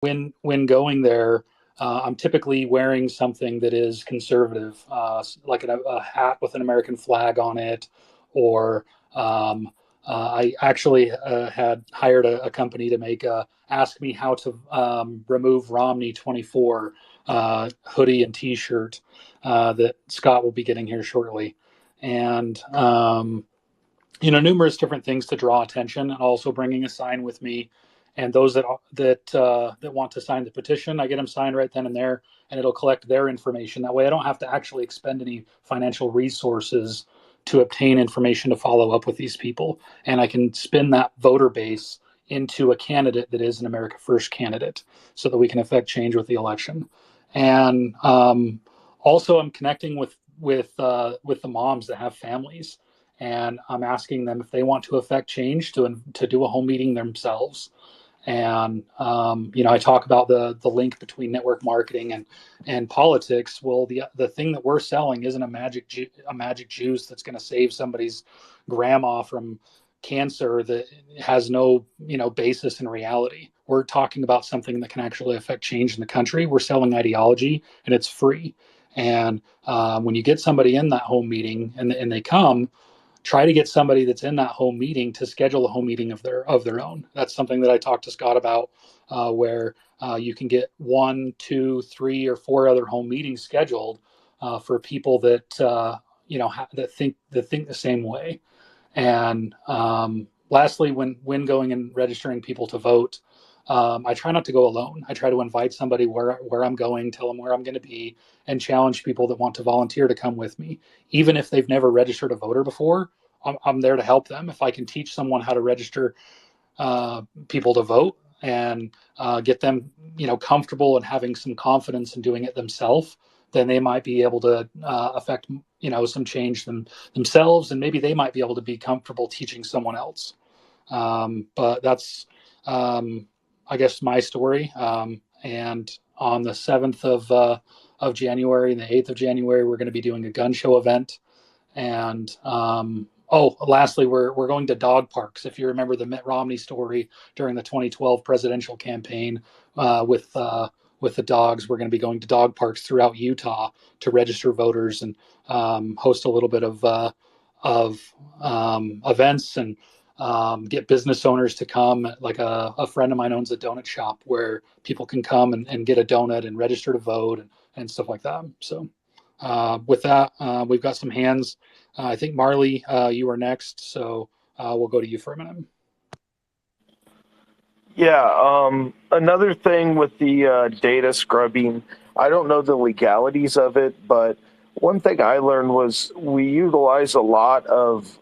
when going there, I'm typically wearing something that is conservative, like a hat with an American flag on it, or I actually had hired a company to make ask me how to remove Romney 24 hoodie and T-shirt that Scott will be getting here shortly, and numerous different things to draw attention, and also bringing a sign with me. And those that want to sign the petition, I get them signed right then and there, and it'll collect their information. That way, I don't have to actually expend any financial resources to obtain information to follow up with these people, and I can spin that voter base into a candidate that is an America First candidate, so that we can affect change with the election. And also, I'm connecting with the moms that have families, and I'm asking them if they want to affect change to do a home meeting themselves. And I talk about the link between network marketing and politics. Well, the thing that we're selling isn't a magic juice that's going to save somebody's grandma from cancer that has no basis in reality. We're talking about something that can actually affect change in the country. We're selling ideology, and it's free. And when you get somebody in that home meeting and they come, try to get somebody that's in that home meeting to schedule a home meeting of their own. That's something that I talked to Scott about, where you can get 1, 2, 3, or 4 other home meetings scheduled for people that that think the same way. And lastly, when going and registering people to vote, I try not to go alone. I try to invite somebody where I'm going, tell them where I'm going to be, and challenge people that want to volunteer to come with me. Even if they've never registered a voter before, I'm there to help them. If I can teach someone how to register people to vote, and get them, comfortable and having some confidence in doing it themselves, then they might be able to affect, some change themselves, and maybe they might be able to be comfortable teaching someone else. But that's, I guess, my story. And on the 7th of January and the 8th of January, we're going to be doing a gun show event. And lastly, we're going to dog parks. If you remember the Mitt Romney story during the 2012 presidential campaign, with the dogs, we're going to be going to dog parks throughout Utah to register voters and host a little bit of events, and get business owners to come. Like a friend of mine owns a donut shop where people can come and get a donut and register to vote and stuff like that. So with that, we've got some hands. I think Marley, you are next, so we'll go to you for a minute. Yeah, another thing with the data scrubbing, I don't know the legalities of it, but one thing I learned was we utilize a lot of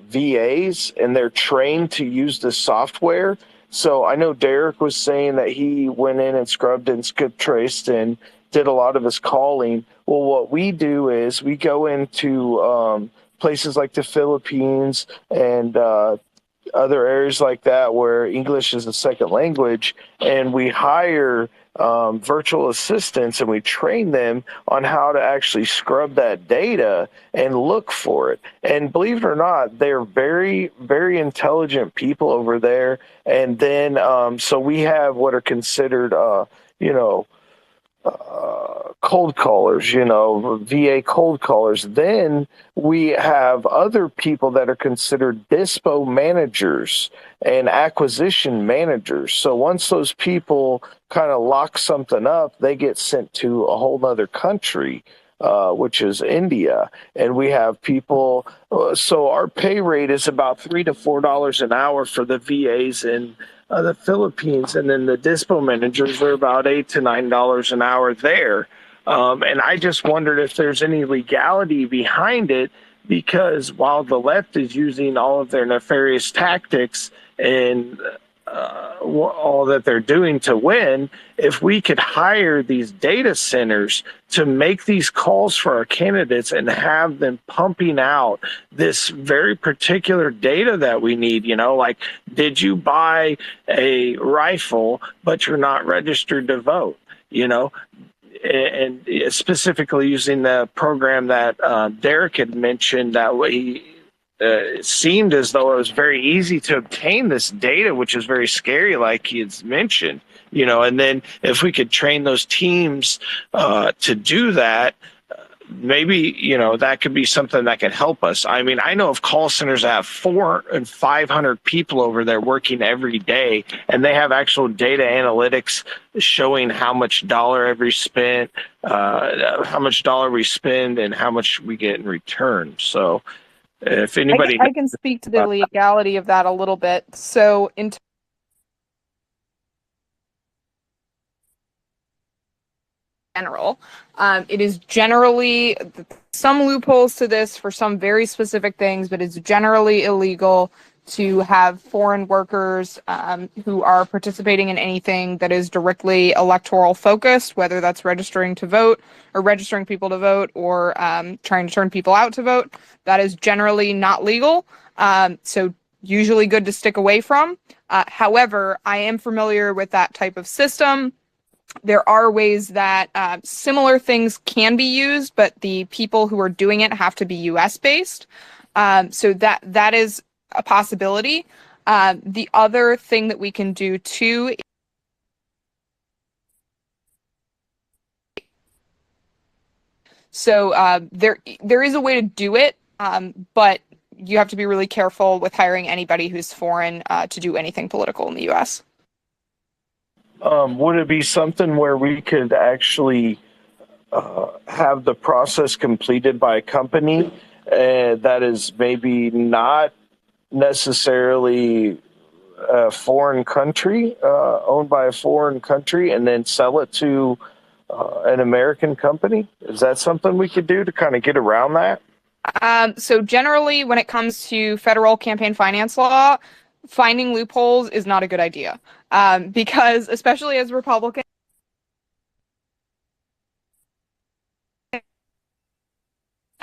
VAs, and they're trained to use the software. So I know Derek was saying that he went in and scrubbed and skip traced and did a lot of his calling. Well, what we do is we go into places like the Philippines and other areas like that where English is a second language, and we hire virtual assistants, and we train them on how to actually scrub that data and look for it. And believe it or not, they're very, very intelligent people over there. And then so we have what are considered, cold callers, VA cold callers. Then we have other people that are considered dispo managers and acquisition managers. So once those people kind of lock something up, they get sent to a whole nother country, which is India. And we have people, so our pay rate is about $3 to $4 an hour for the VAs in the Philippines, and then the dispo managers are about $8 to $9 an hour there. And I just wondered if there's any legality behind it, because while the left is using all of their nefarious tactics and all that they're doing to win, if we could hire these data centers to make these calls for our candidates and have them pumping out this very particular data that we need, like, did you buy a rifle but you're not registered to vote, and specifically using the program that Derek had mentioned, that way it seemed as though it was very easy to obtain this data, which is very scary, like he had mentioned. And then if we could train those teams to do that, maybe that could be something that could help us. I mean, I know of call centers that have 400 and 500 people over there working every day, and they have actual data analytics showing how much dollar every spent, how much dollar we spend, and how much we get in return. So, if anybody, I can speak to the legality of that a little bit. So, in general, it is generally some loopholes to this for some very specific things, but it's generally illegal to have foreign workers who are participating in anything that is directly electoral focused, whether that's registering to vote or registering people to vote or trying to turn people out to vote. That is generally not legal. So usually good to stick away from. However, I am familiar with that type of system. There are ways that similar things can be used, but the people who are doing it have to be U.S. based. So that is a possibility. The other thing that we can do too. So there is a way to do it, but you have to be really careful with hiring anybody who's foreign to do anything political in the U.S. would it be something where we could actually have the process completed by a company that is maybe not necessarily a foreign country, owned by a foreign country, and then sell it to an American company? Is that something we could do to kind of get around that? So generally, when it comes to federal campaign finance law, finding loopholes is not a good idea, because especially as Republicans,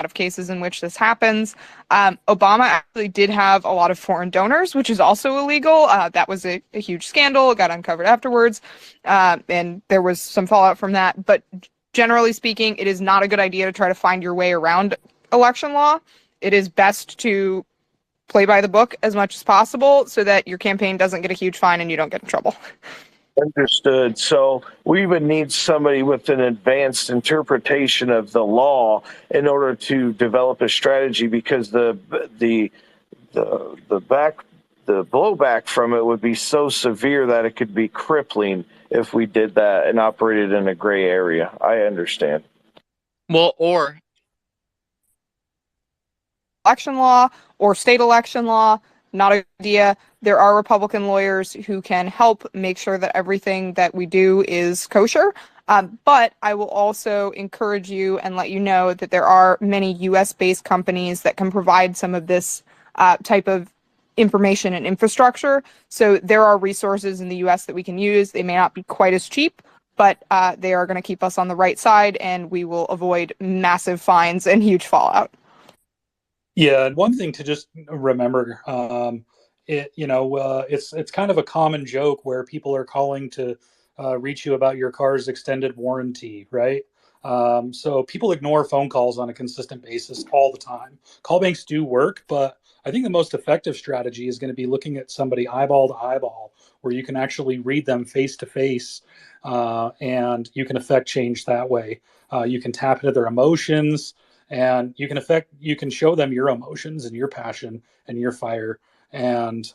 of cases in which this happens. Obama actually did have a lot of foreign donors, which is also illegal. That was a huge scandal. It got uncovered afterwards, and there was some fallout from that. But generally speaking, it is not a good idea to try to find your way around election law. It is best to play by the book as much as possible so that your campaign doesn't get a huge fine and you don't get in trouble. Understood. So we would need somebody with an advanced interpretation of the law in order to develop a strategy, because the blowback from it would be so severe that it could be crippling if we did that and operated in a gray area. I understand. Well, or election law or state election law, not a good idea. There are Republican lawyers who can help make sure that everything that we do is kosher. But I will also encourage you and let you know that there are many U.S.-based companies that can provide some of this type of information and infrastructure. So there are resources in the U.S. that we can use. They may not be quite as cheap, but they are going to keep us on the right side, and we will avoid massive fines and huge fallout. Yeah, and one thing to just remember, it's kind of a common joke where people are calling to reach you about your car's extended warranty, right? So people ignore phone calls on a consistent basis all the time. Call banks do work, but I think the most effective strategy is going to be looking at somebody eyeball to eyeball, where you can actually read them face to face, and you can affect change that way. You can tap into their emotions, and you can show them your emotions and your passion and your fire, and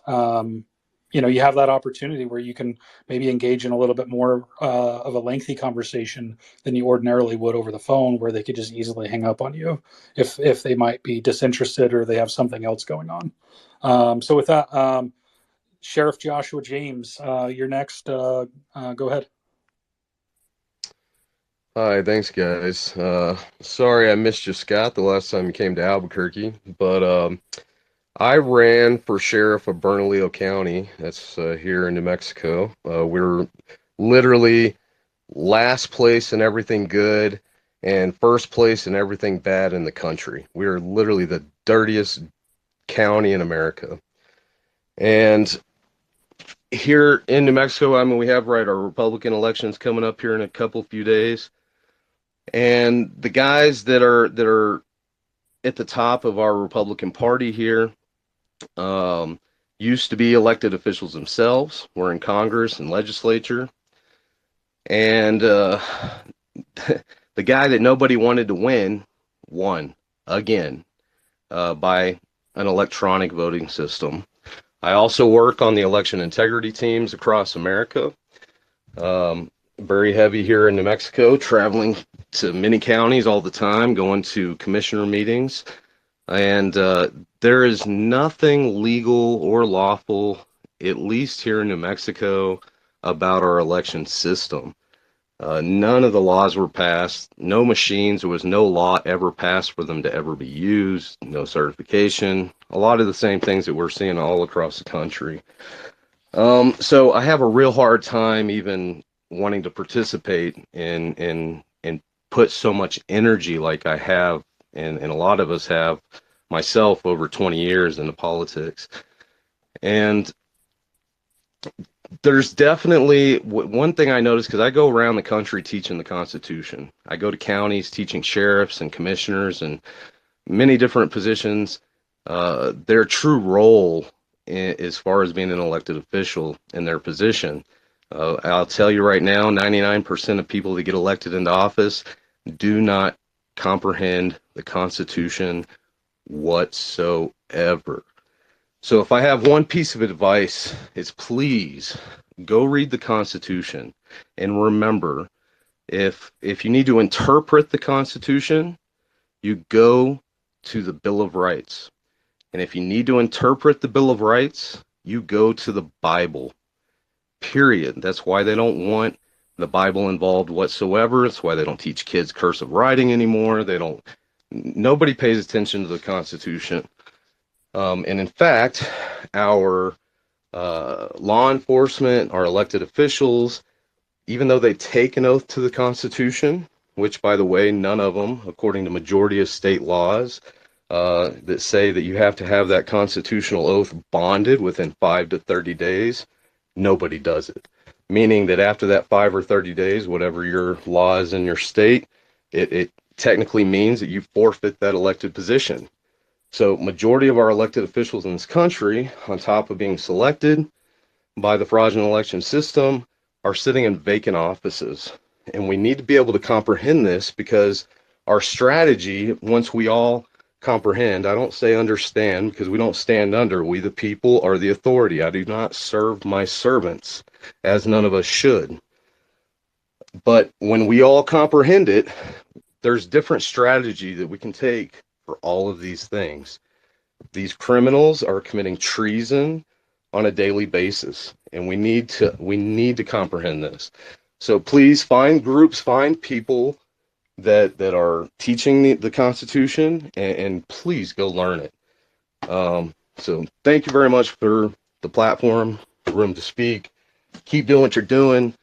you have that opportunity where you can maybe engage in a little bit more of a lengthy conversation than you ordinarily would over the phone, where they could just easily hang up on you if they might be disinterested or they have something else going on. So with that, Sheriff Joshua James, you're next. Go ahead. Hi, thanks guys. Sorry I missed you, Scott, the last time you came to Albuquerque, but I ran for sheriff of Bernalillo County. That's here in New Mexico. We're literally last place in everything good and first place in everything bad in the country. We're literally the dirtiest county in America. And here in New Mexico, I mean, we have our Republican elections coming up here in a few days. And the guys that are at the top of our Republican Party here used to be elected officials themselves, were in Congress and legislature. And the guy that nobody wanted to win won again by an electronic voting system. I also work on the election integrity teams across America. Very heavy here in New Mexico, traveling to many counties all the time, going to commissioner meetings. And there is nothing legal or lawful, at least here in New Mexico, about our election system. None of the laws were passed. No machines. There was no law ever passed for them to ever be used. No certification. A lot of the same things that we're seeing all across the country. So I have a real hard time even wanting to participate and put so much energy like I have, and a lot of us have, myself, over 20 years into politics. And there's definitely one thing I noticed, because I go around the country teaching the Constitution. I go to counties teaching sheriffs and commissioners and many different positions, their true role as far as being an elected official in their position. I'll tell you right now, 99% of people that get elected into office do not comprehend the Constitution whatsoever. So if I have one piece of advice, it's please go read the Constitution, and remember, if you need to interpret the Constitution, you go to the Bill of Rights. And if you need to interpret the Bill of Rights, you go to the Bible. Period. That's why they don't want the Bible involved whatsoever. It's why they don't teach kids cursive writing anymore. Nobody pays attention to the Constitution. And in fact, our law enforcement, our elected officials, even though they take an oath to the Constitution, which, by the way, none of them, according to majority of state laws, that say that you have to have that constitutional oath bonded within 5 to 30 days, nobody does it. Meaning that after that 5 or 30 days, whatever your law is in your state, it technically means that you forfeit that elected position. So majority of our elected officials in this country, on top of being selected by the fraudulent election system, are sitting in vacant offices. And we need to be able to comprehend this, because our strategy, once we all comprehend, I don't say understand, because we don't stand under. We the people are the authority. I do not serve my servants, as none of us should. But when we all comprehend it, there's different strategy that we can take for all of these things. These criminals are committing treason on a daily basis, and we need to comprehend this. So please find groups, find people that are teaching the Constitution, and please go learn it. So thank you very much for the platform, the room to speak. Keep doing what you're doing.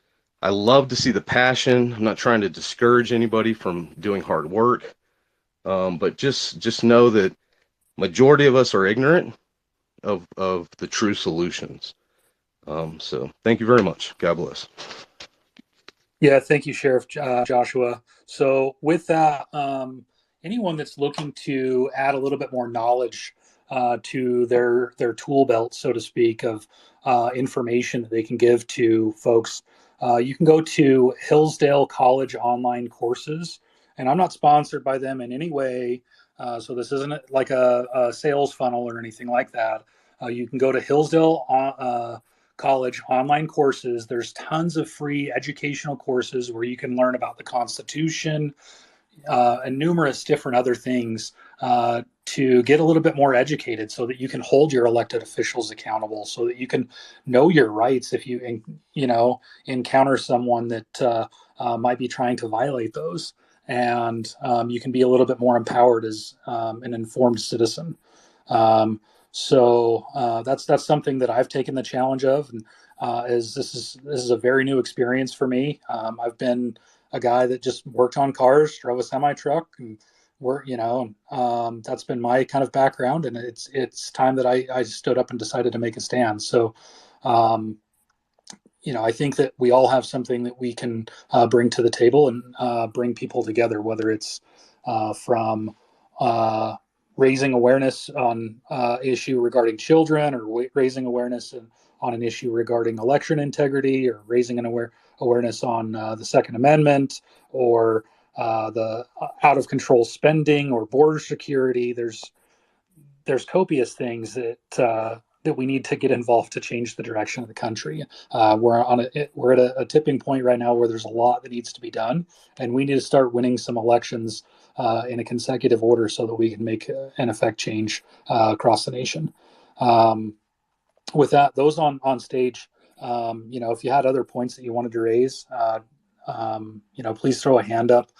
I love to see the passion. I'm not trying to discourage anybody from doing hard work, but just know that majority of us are ignorant of the true solutions. So thank you very much. God bless. Yeah, thank you, Sheriff Joshua. So with that, anyone that's looking to add a little bit more knowledge to their tool belt, so to speak, of information that they can give to folks, you can go to Hillsdale College online courses. And I'm not sponsored by them in any way, so this isn't like a sales funnel or anything like that. You can go to Hillsdale College online courses. There's tons of free educational courses where you can learn about the Constitution and numerous different other things to get a little bit more educated, so that you can hold your elected officials accountable, so that you can know your rights if you encounter someone that might be trying to violate those, and you can be a little bit more empowered as an informed citizen. So that's something that I've taken the challenge of, and as this is a very new experience for me. I've been a guy that just worked on cars, drove a semi truck, and that's been my kind of background. And it's time that I stood up and decided to make a stand. So, I think that we all have something that we can bring to the table and bring people together, whether it's from raising awareness on issue regarding children, or raising awareness on an issue regarding election integrity, or raising an awareness on the Second Amendment, or the out of control spending, or border security. There's copious things that we need to get involved to change the direction of the country. We're at a tipping point right now where there's a lot that needs to be done, and we need to start winning some elections in a consecutive order so that we can make and affect change across the nation. Um, with that, those on stage, if you had other points that you wanted to raise, please throw a hand up.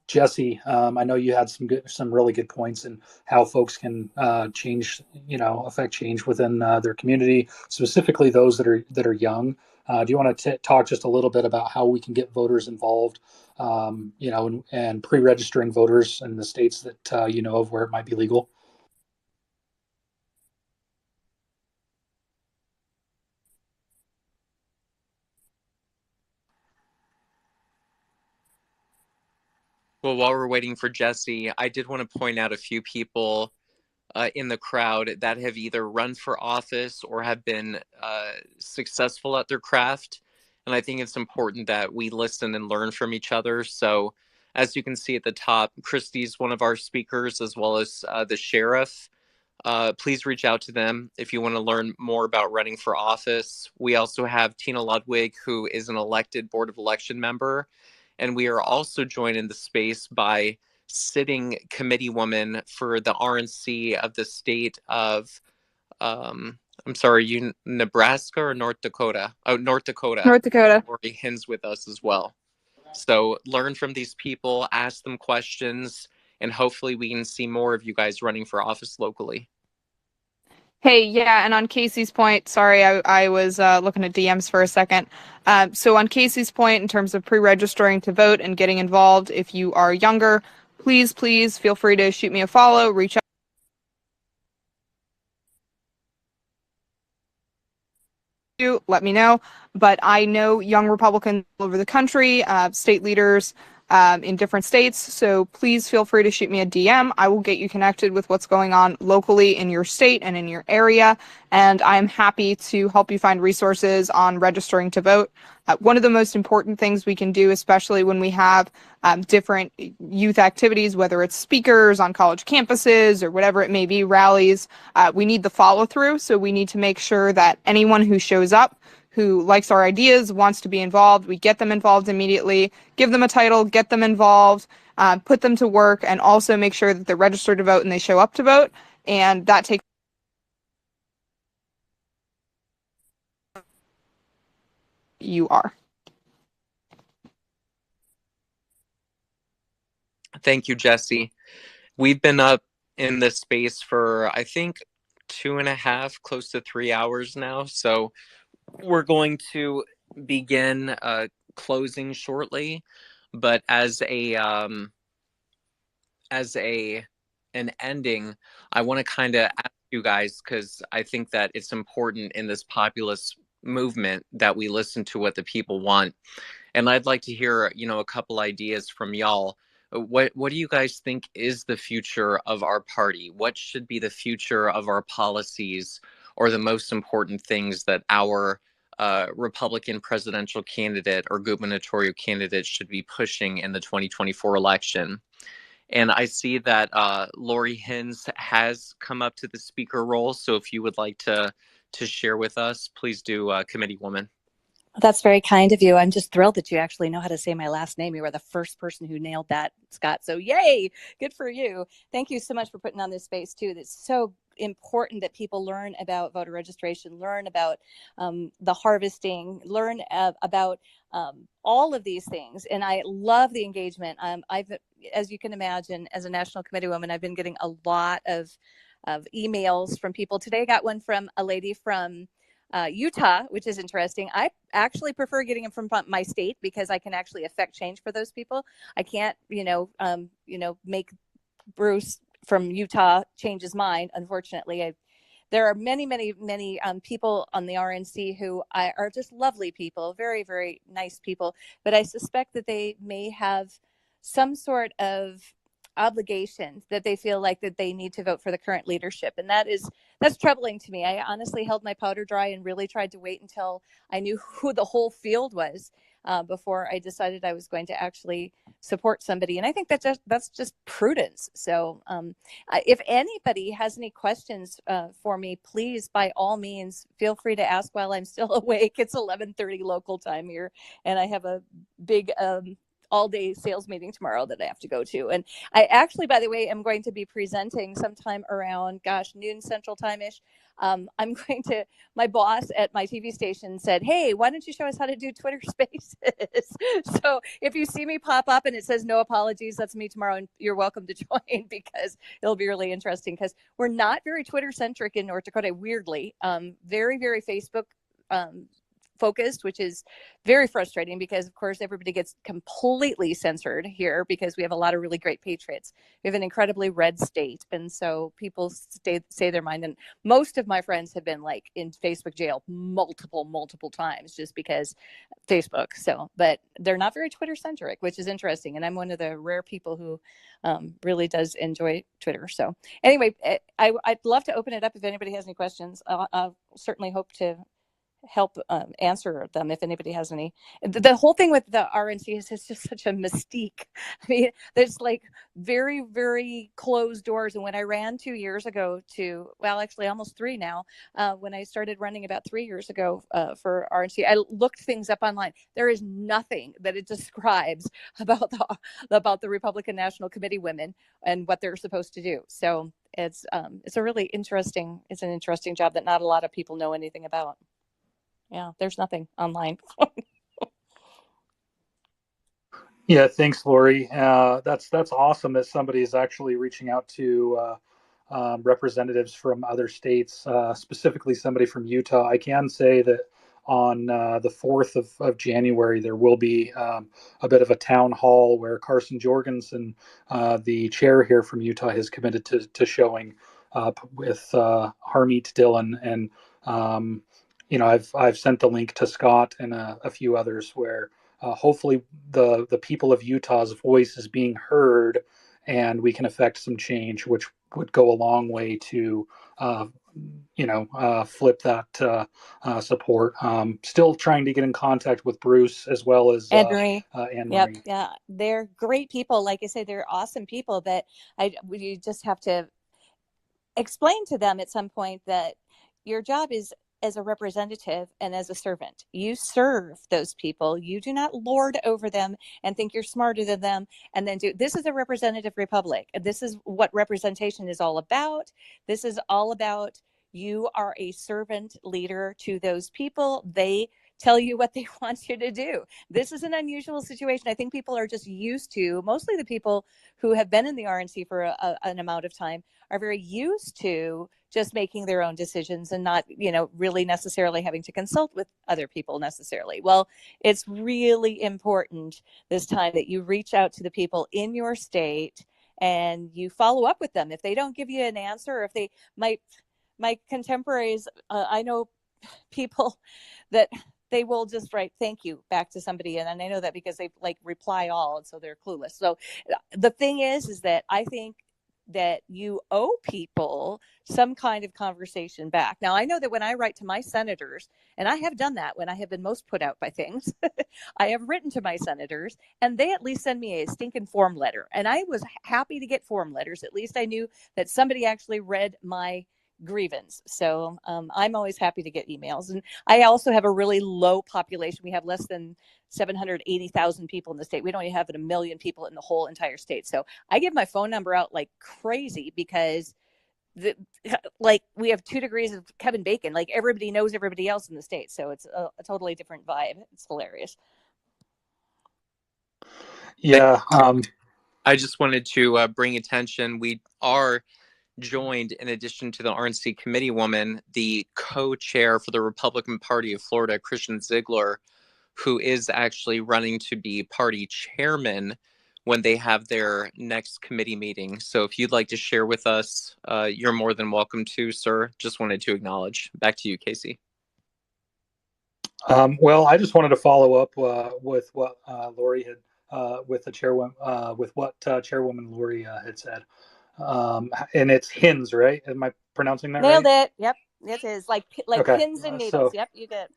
Jesse, I know you had some really good points in how folks can affect change within their community, specifically those that are young. Do you want to talk just a little bit about how we can get voters involved, and pre-registering voters in the states that of where it might be legal? Well, while we're waiting for Jesse, I did want to point out a few people in the crowd that have either run for office or have been successful at their craft. And I think it's important that we listen and learn from each other. So, as you can see at the top, Christy's one of our speakers, as well as the sheriff. Please reach out to them if you want to learn more about running for office. We also have Tina Ludwig, who is an elected Board of Election member. And we are also joined in the space by sitting committee woman for the RNC of the state of, I'm sorry, Nebraska or North Dakota? Oh, North Dakota. North Dakota. Lori Hins with us as well. So learn from these people, ask them questions, and hopefully we can see more of you guys running for office locally. Hey, yeah, and on Casey's point, sorry, I was looking at DMs for a second. So on Casey's point, in terms of pre-registering to vote and getting involved, if you are younger, please feel free to shoot me a follow, reach out. Let me know. But I know young Republicans all over the country, state leaders in different states. So please feel free to shoot me a DM. I will get you connected with what's going on locally in your state and in your area. And I'm happy to help you find resources on registering to vote. One of the most important things we can do, especially when we have different youth activities, whether it's speakers on college campuses or whatever it may be, rallies, we need the follow through. So we need to make sure that anyone who shows up, who likes our ideas, wants to be involved, we get them involved immediately, give them a title, get them involved, put them to work, and also make sure that they're registered to vote and they show up to vote. And that takes you are. Thank you, Jesse. We've been up in this space for, I think, 2.5, close to 3 hours now. So we're going to begin closing shortly. But as an ending, I want to kind of ask you guys, because I think that it's important in this populist movement that we listen to what the people want. And I'd like to hear, a couple ideas from y'all. What do you guys think is the future of our party? What should be the future of our policies, or the most important things that our Republican presidential candidate or gubernatorial candidate should be pushing in the 2024 election? And I see that Lori Hins has come up to the speaker role. So if you would like to share with us, please do, committee woman. That's very kind of you. I'm just thrilled that you actually know how to say my last name. You were the first person who nailed that, Scott. So yay, good for you. Thank you so much for putting on this space too. It's so important that people learn about voter registration, learn about the harvesting, learn about all of these things. And I love the engagement. As you can imagine, as a national committee woman, I've been getting a lot of emails from people. Today I got one from a lady from Utah, which is interesting. I actually prefer getting them from my state because I can actually affect change for those people. I can't, make Bruce from Utah change his mind. Unfortunately, there are many people on the RNC who are just lovely people, very, very nice people. But I suspect that they may have some sort of obligation that they feel like that they need to vote for the current leadership, and that's troubling to me. I honestly held my powder dry and really tried to wait until I knew who the whole field was before I decided I was going to actually support somebody. And I think that's just prudence. So if anybody has any questions for me, please, by all means, feel free to ask while I'm still awake. It's 11:30 local time here, and I have a big all-day sales meeting tomorrow that I have to go to. And I actually, by the way, am going to be presenting sometime around, noon Central Time-ish. I'm going to, my boss at my TV station said, hey, why don't you show us how to do Twitter Spaces? So if you see me pop up and it says no apologies, that's me tomorrow, and you're welcome to join, because it'll be really interesting, because we're not very Twitter-centric in North Dakota, weirdly. Very, very Facebook focused, which is very frustrating, because of course everybody gets completely censored here because we have a lot of really great patriots. We have an incredibly red state, and so people say their mind. And most of my friends have been like in Facebook jail multiple times just because Facebook. So, but they're not very Twitter centric, which is interesting. And I'm one of the rare people who really does enjoy Twitter. So anyway, I'd love to open it up if anybody has any questions. I'll certainly hope to help answer them if anybody has any. The whole thing with the RNC is just such a mystique. I mean, there's like very, very closed doors. And when I ran 2 years ago well, actually almost 3 now, when I started running about 3 years ago for RNC, I looked things up online. There is nothing that it describes about the Republican National Committee women and what they're supposed to do. So it's an interesting job that not a lot of people know anything about. Yeah, there's nothing online. Yeah, thanks, Lori. That's awesome that somebody is actually reaching out to representatives from other states, specifically somebody from Utah. I can say that on the 4th of January, there will be a bit of a town hall where Carson Jorgensen, the chair here from Utah, has committed to showing up with Harmeet Dillon. And I've sent the link to Scott and a few others where hopefully the people of Utah's voice is being heard, and we can affect some change, which would go a long way to flip that support. Still trying to get in contact with Bruce as well as Anne Marie. Anne Yep. Marie. Yeah, they're great people. Like I say, they're awesome people, but you just have to explain to them at some point that your job is as a representative and as a servant. You serve those people. You do not lord over them and think you're smarter than them and then this is a representative republic. This is what representation is all about. This is all about you are a servant leader to those people. They tell you what they want you to do. This is an unusual situation. I think people are just used to, mostly the people who have been in the RNC for an amount of time, are very used to just making their own decisions and not, really necessarily having to consult with other people necessarily. Well, it's really important this time that you reach out to the people in your state and you follow up with them. If they don't give you an answer, or if my contemporaries, I know people that they will just write thank you back to somebody, and I know that because they like reply all, and so they're clueless. So the thing is that I think that you owe people some kind of conversation back. Now, I know that when I write to my senators, and I have done that when I have been most put out by things, I have written to my senators, and they at least send me a stinking form letter. And I was happy to get form letters. At least I knew that somebody actually read my grievance. So I'm always happy to get emails. And I also have a really low population. We have less than 780,000 people in the state. We don't even have 1 million people in the whole entire state. So I give my phone number out like crazy because we have 2 degrees of Kevin Bacon. Like everybody knows everybody else in the state. So it's a totally different vibe. It's hilarious. Yeah. I just wanted to bring attention. We are joined, in addition to the RNC committee woman, the co-chair for the Republican Party of Florida, Christian Ziegler, who is actually running to be party chairman when they have their next committee meeting. So if you'd like to share with us, you're more than welcome to, sir. Just wanted to acknowledge. Back to you, Casey. Well, I just wanted to follow up with what Lori had with the chairwoman with what Chairwoman Lori had said, and it's hins, right? Am I pronouncing that Nailed right? it. Yep. It is like Okay, pins and needles. so Yep, you did.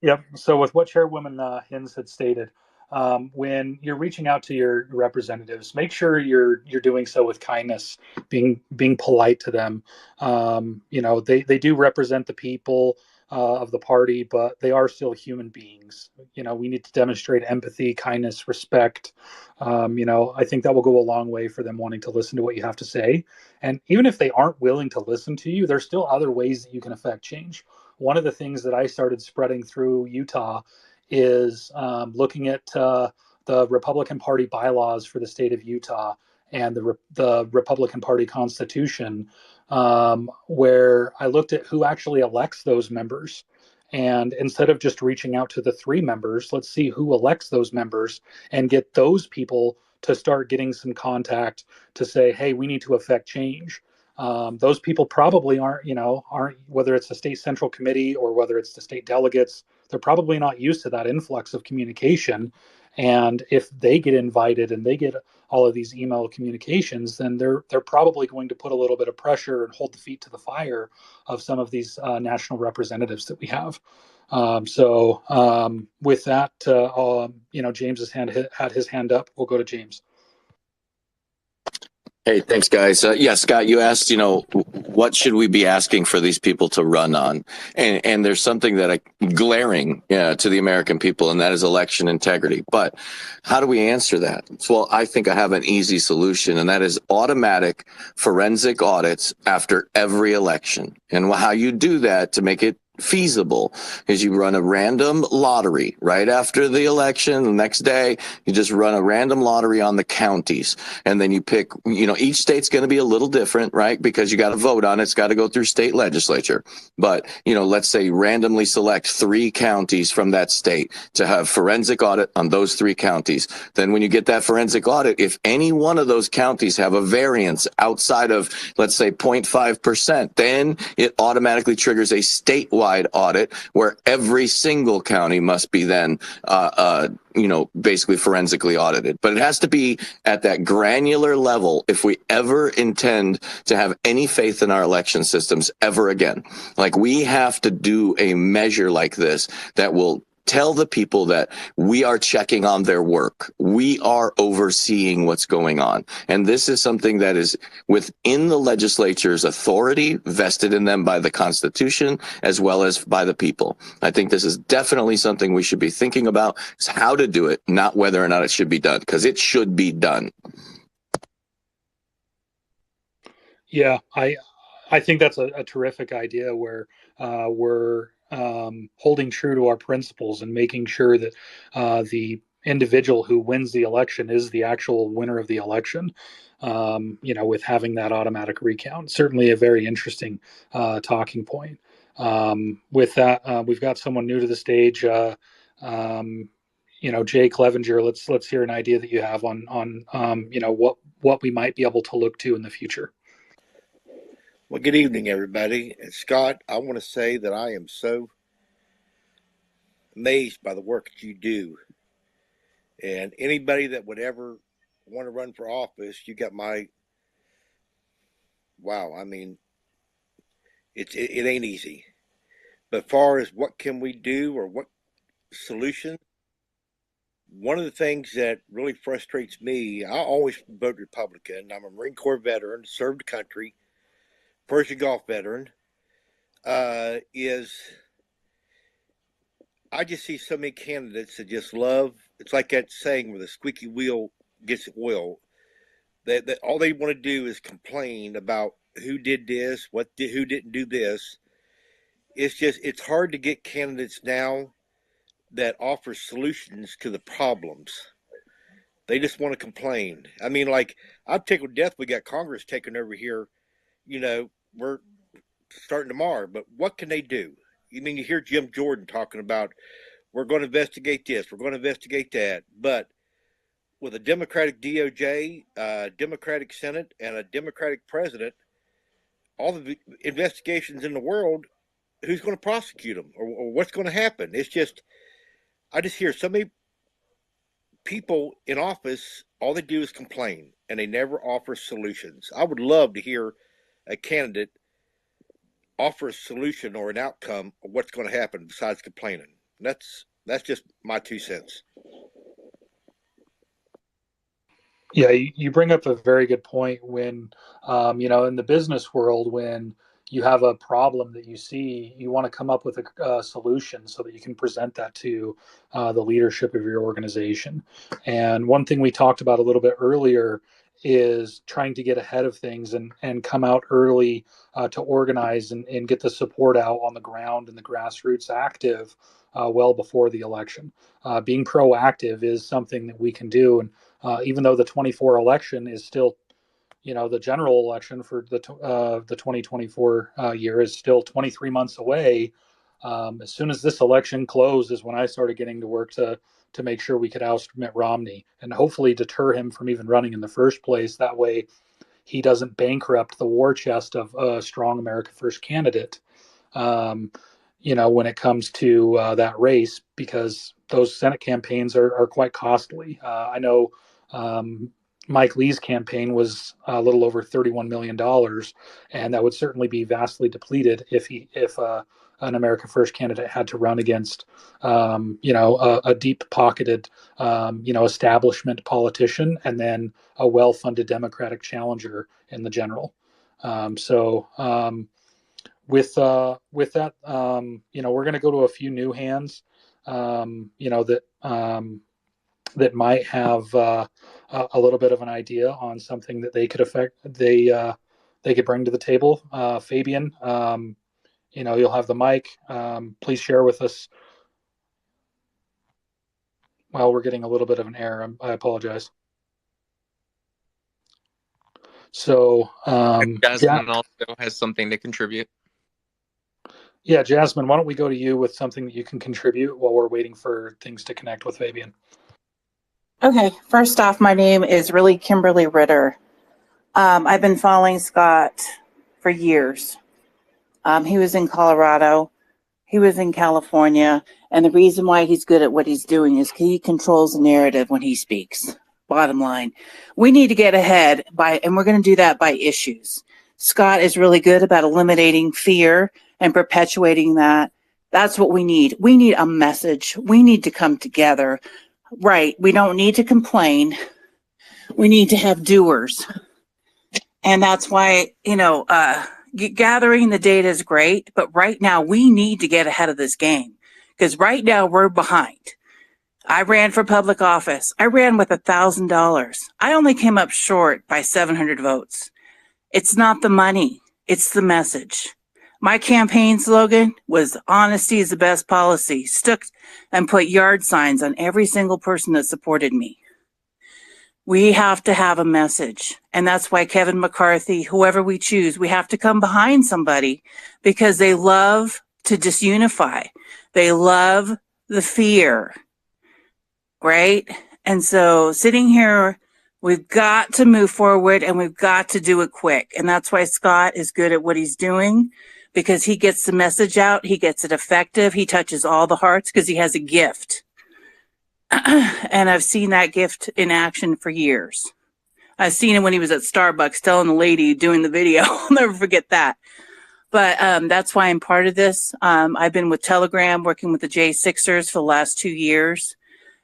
yep. So with what Chairwoman Hinz had stated, when you're reaching out to your representatives, make sure you're doing so with kindness, being polite to them. They do represent the people of the party, but they are still human beings. We need to demonstrate empathy, kindness, respect. I think that will go a long way for them wanting to listen to what you have to say. And even if they aren't willing to listen to you, there's still other ways that you can affect change. One of the things that I started spreading through Utah is looking at the Republican Party bylaws for the state of Utah and the Republican Party constitution, where I looked at who actually elects those members. And instead of just reaching out to the three members, let's see who elects those members and get those people to start getting some contact to say, hey, we need to affect change. Those people probably aren't, whether it's the state central committee or whether it's the state delegates, they're probably not used to that influx of communication. And if they get invited and they get all of these email communications, then they're probably going to put a little bit of pressure and hold the feet to the fire of some of these national representatives that we have. With that, James's had his hand up. We'll go to James. Hey, thanks, guys. Yeah, Scott, you asked, what should we be asking for these people to run on? And there's something that glaring to the American people, and that is election integrity. But how do we answer that? Well, I think I have an easy solution, and that is automatic forensic audits after every election. And how you do that to make it feasible is you run a random lottery right after the election. The next day, you just run a random lottery on the counties, and then you pick, each state's going to be a little different, right? Because you got to vote on it. It's got to go through state legislature. But, let's say randomly select 3 counties from that state to have forensic audit on those 3 counties. Then when you get that forensic audit, if any one of those counties have a variance outside of, let's say, 0.5%, then it automatically triggers a statewide audit where every single county must be then basically forensically audited. But it has to be at that granular level if we ever intend to have any faith in our election systems ever again. Like, we have to do a measure like this that will tell the people that we are checking on their work. We are overseeing what's going on. And this is something that is within the legislature's authority, vested in them by the Constitution, as well as by the people. I think this is definitely something we should be thinking about, is how to do it, not whether or not it should be done, because it should be done. Yeah, I think that's a terrific idea where we're holding true to our principles and making sure that the individual who wins the election is the actual winner of the election. With having that automatic recount, certainly a very interesting talking point. With that, we've got someone new to the stage. Jay Clevenger. Let's hear an idea that you have on what we might be able to look to in the future. Well, good evening, everybody. And Scott, I want to say that I am so amazed by the work that you do. And anybody that would ever want to run for office, you got my wow. I mean, it ain't easy. But as far as what can we do or what solution, one of the things that really frustrates me, I always vote Republican. I'm a Marine Corps veteran, served the country, Persian Gulf veteran, is I just see so many candidates that just love, it's like that saying where the squeaky wheel gets oil, that all they want to do is complain about who did this, who didn't do this. It's hard to get candidates now that offer solutions to the problems. They just want to complain. I mean, like, I'm tickled to death we got Congress taking over here. We're starting tomorrow, but what can they do? You mean, you hear Jim Jordan talking about, we're going to investigate this, we're going to investigate that, but with a Democratic DOJ, Democratic Senate, and a Democratic president, all the investigations in the world, who's going to prosecute them, or what's going to happen? It's just, I just hear so many people in office, all they do is complain and they never offer solutions. I would love to hear a candidate offer a solution or an outcome of what's going to happen besides complaining. That's just my 2 cents. Yeah, you bring up a very good point when, in the business world, when you have a problem that you see, you want to come up with a solution so that you can present that to the leadership of your organization. And one thing we talked about a little bit earlier is trying to get ahead of things and come out early to organize and get the support out on the ground and the grassroots active well before the election. Being proactive is something that we can do. And even though the 24 election is still, the general election for the 2024 year is still 23 months away. As soon as this election closed is when I started getting to work to make sure we could oust Mitt Romney and hopefully deter him from even running in the first place. That way, he doesn't bankrupt the war chest of a strong America First candidate. Um, when it comes to that race, because those Senate campaigns are quite costly. I know Mike Lee's campaign was a little over $31 million, and that would certainly be vastly depleted if an America First candidate had to run against, a deep-pocketed, establishment politician, and then a well-funded Democratic challenger in the general. With that, we're going to go to a few new hands, that might have a little bit of an idea on something that they could bring to the table. Fabian, you'll have the mic. Please share with us. Well, we're getting a little bit of an error. I apologize. So, Jasmine also has something to contribute. Yeah, Jasmine, why don't we go to you with something that you can contribute while we're waiting for things to connect with Fabian? Okay, first off, my name is really Kimberly Ritter. I've been following Scott for years. He was in Colorado, he was in California, and the reason why he's good at what he's doing is he controls the narrative when he speaks. Bottom line, we need to get ahead and we're going to do that by issues. Scott is really good about eliminating fear and perpetuating that. That's what we need. We need a message. We need to come together. Right. We don't need to complain. We need to have doers. And that's why, gathering the data is great, but right now we need to get ahead of this game because right now we're behind. I ran for public office. I ran with $1,000. I only came up short by 700 votes. It's not the money. It's the message. My campaign slogan was honesty is the best policy. Stuck and put yard signs on every single person that supported me. We have to have a message. And that's why Kevin McCarthy, whoever we choose, we have to come behind somebody because they love to disunify. They love the fear, right? And so sitting here, we've got to move forward and we've got to do it quick. And that's why Scott is good at what he's doing because he gets the message out. He gets it effective. He touches all the hearts because he has a gift. And I've seen that gift in action for years. I've seen him when he was at Starbucks telling the lady doing the video. I'll never forget that. But that's why I'm part of this. I've been with Telegram, working with the J6ers for the last 2 years.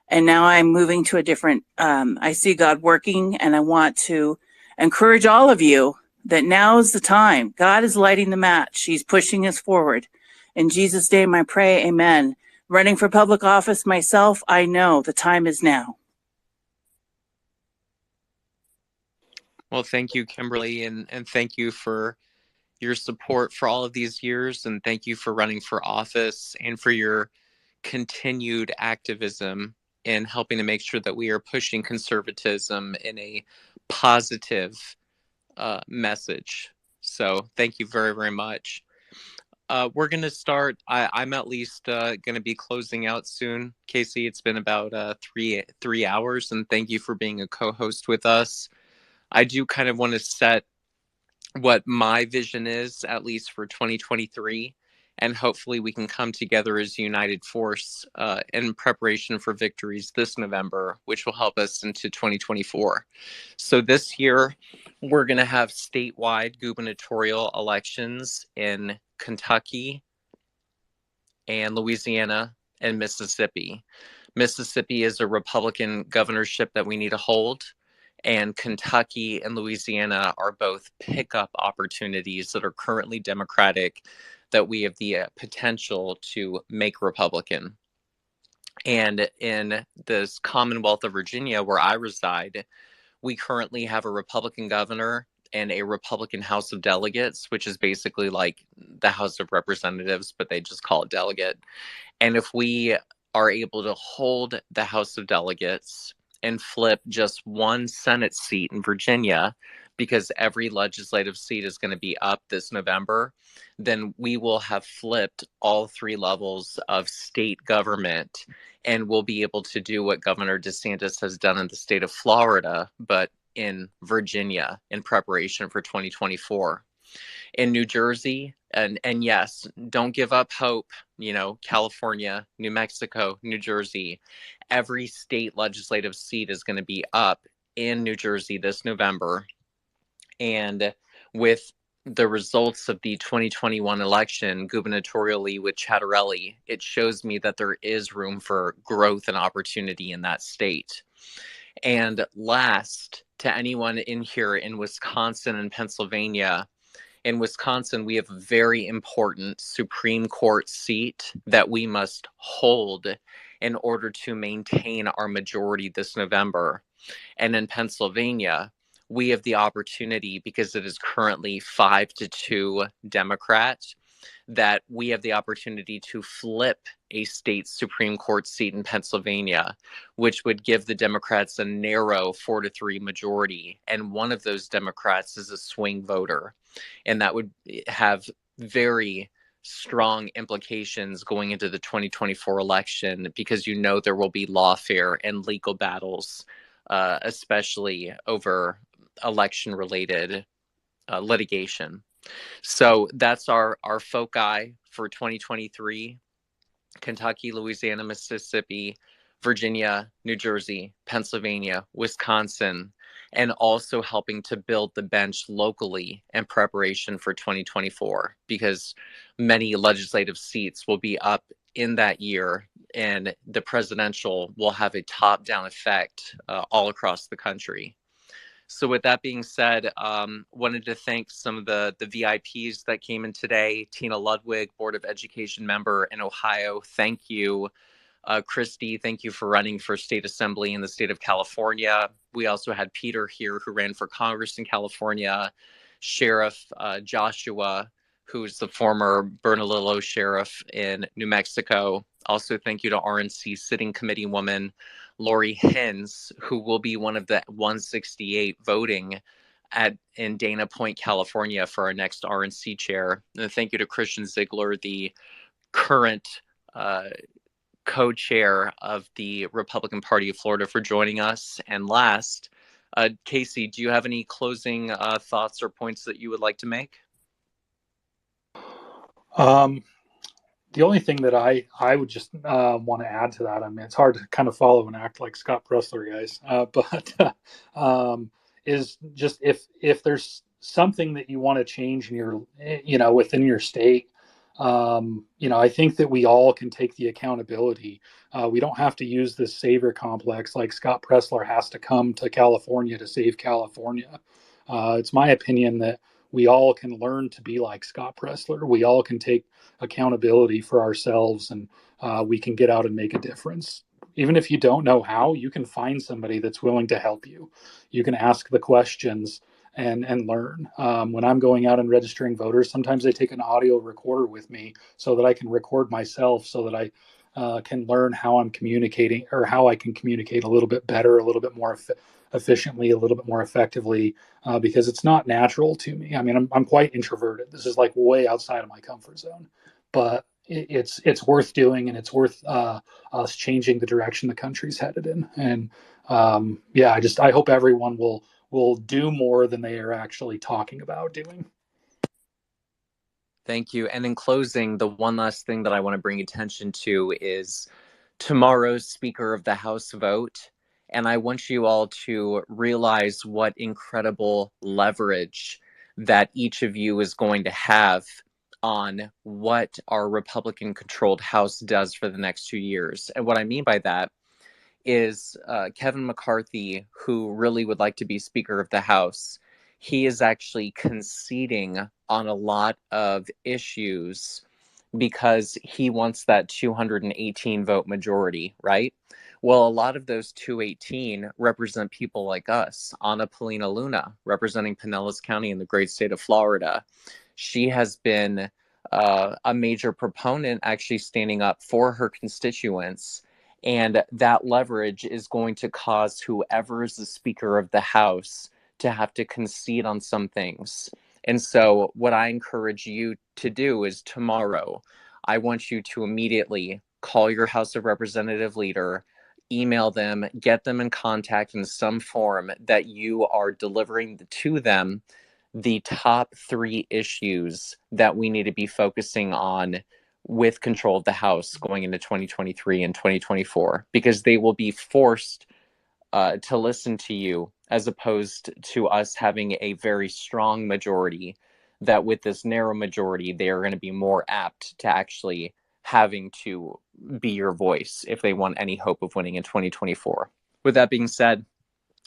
And now I'm moving to a different, I see God working, and I want to encourage all of you that now is the time. God is lighting the match. He's pushing us forward. In Jesus' name I pray, amen. Running for public office myself, I know the time is now. Well, thank you, Kimberly, and thank you for your support for all of these years, and thank you for running for office and for your continued activism in helping to make sure that we are pushing conservatism in a positive message. So thank you very, very much. We're going to start. I'm at least going to be closing out soon. Casey, it's been about 3 hours, and thank you for being a co-host with us. I do kind of want to set what my vision is, at least for 2023. and hopefully we can come together as a united force in preparation for victories this November, which will help us into 2024. So this year, we're going to have statewide gubernatorial elections in Kentucky and Louisiana and Mississippi. Mississippi is a Republican governorship that we need to hold, and Kentucky and Louisiana are both pickup opportunities that are currently Democratic that we have the potential to make Republican. And in this Commonwealth of Virginia, where I reside, we currently have a Republican governor and a Republican House of Delegates, which is basically like the House of Representatives, but they just call it delegate. And if we are able to hold the House of Delegates and flip just one Senate seat in Virginia, because every legislative seat is going to be up this November, then we will have flipped all three levels of state government, and we'll be able to do what Governor DeSantis has done in the state of Florida, but in Virginia in preparation for 2024. In New Jersey, and yes, don't give up hope, California, New Mexico, New Jersey, every state legislative seat is going to be up in New Jersey this November. And with the results of the 2021 election gubernatorially with Chattarelli, it shows me that there is room for growth and opportunity in that state. And last, to anyone in here in Wisconsin and Pennsylvania, in Wisconsin, we have a very important Supreme Court seat that we must hold in order to maintain our majority this November. And in Pennsylvania, we have the opportunity, because it is currently 5-2 Democrat, that we have the opportunity to flip a state Supreme Court seat in Pennsylvania, which would give the Democrats a narrow 4-3 majority. And one of those Democrats is a swing voter. And that would have very strong implications going into the 2024 election, because there will be lawfare and legal battles, especially over election-related litigation. So that's our foci for 2023: Kentucky, Louisiana, Mississippi, Virginia, New Jersey, Pennsylvania, Wisconsin, and also helping to build the bench locally in preparation for 2024, because many legislative seats will be up in that year, and the presidential will have a top-down effect all across the country. So with that being said, wanted to thank some of the VIPs that came in today. Tina Ludwig, Board of Education member in Ohio. Thank you. Christy, thank you for running for state assembly in the state of California. We also had Peter here, who ran for Congress in California. Sheriff Joshua, who's the former Bernalillo sheriff in New Mexico. Also, thank you to RNC sitting committee woman Lori Hins, who will be one of the 168 voting in Dana Point, California, for our next RNC chair. And thank you to Christian Ziegler, the current co-chair of the Republican Party of Florida, for joining us. And last, Casey, do you have any closing thoughts or points that you would like to make? The only thing that I would just want to add to that, I mean, it's hard to kind of follow and act like Scott Pressler, guys, but is just if there's something that you want to change in your, within your state, I think that we all can take the accountability. We don't have to use this savior complex like Scott Pressler has to come to California to save California. It's my opinion that we all can learn to be like Scott Pressler. We all can take accountability for ourselves, and we can get out and make a difference. Even if you don't know how, you can find somebody that's willing to help you. You can ask the questions and learn. When I'm going out and registering voters, sometimes I take an audio recorder with me so that I can record myself, so that I can learn how I'm communicating, or how I can communicate a little bit better, a little bit more efficiently, a little bit more effectively, because it's not natural to me. I mean, I'm quite introverted. This is like way outside of my comfort zone, but it's worth doing, and it's worth us changing the direction the country's headed in. And I hope everyone will do more than they are actually talking about doing. Thank you. And in closing, the one last thing that I want to bring attention to is tomorrow's Speaker of the House vote. And I want you all to realize what incredible leverage that each of you is going to have on what our Republican controlled House does for the next 2 years. And what I mean by that is Kevin McCarthy, who really would like to be Speaker of the House. He is actually conceding on a lot of issues because he wants that 218 vote majority, right? Well, a lot of those 218 represent people like us. Anna Paulina Luna, representing Pinellas County in the great state of Florida. She has been a major proponent, actually standing up for her constituents. And that leverage is going to cause whoever is the Speaker of the House to have to concede on some things. And so, what I encourage you to do is tomorrow, I want you to immediately call your House of Representative leader, email them, get them in contact in some form that you are delivering to them the top 3 issues that we need to be focusing on with control of the House going into 2023 and 2024, because they will be forced to listen to you as opposed to us having a very strong majority, that with this narrow majority, they are going to be more apt to actually having to be your voice if they want any hope of winning in 2024. With that being said,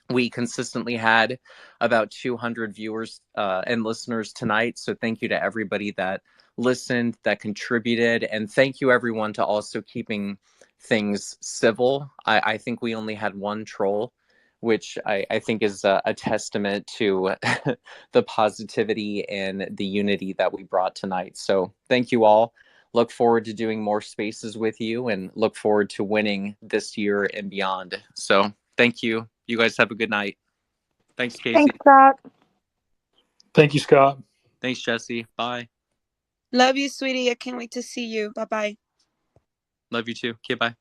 we consistently had about 200 viewers and listeners tonight. So thank you to everybody that listened, that contributed. And thank you, everyone, to also keeping things civil. I think we only had one troll, which I think is a testament to the positivity and the unity that we brought tonight. So thank you all. Look forward to doing more spaces with you and look forward to winning this year and beyond. So thank you. You guys have a good night. Thanks, Casey. Thanks, Scott. Thank you, Scott. Thanks, Jesse. Bye. Love you, sweetie. I can't wait to see you. Bye bye. Love you too. Okay, bye.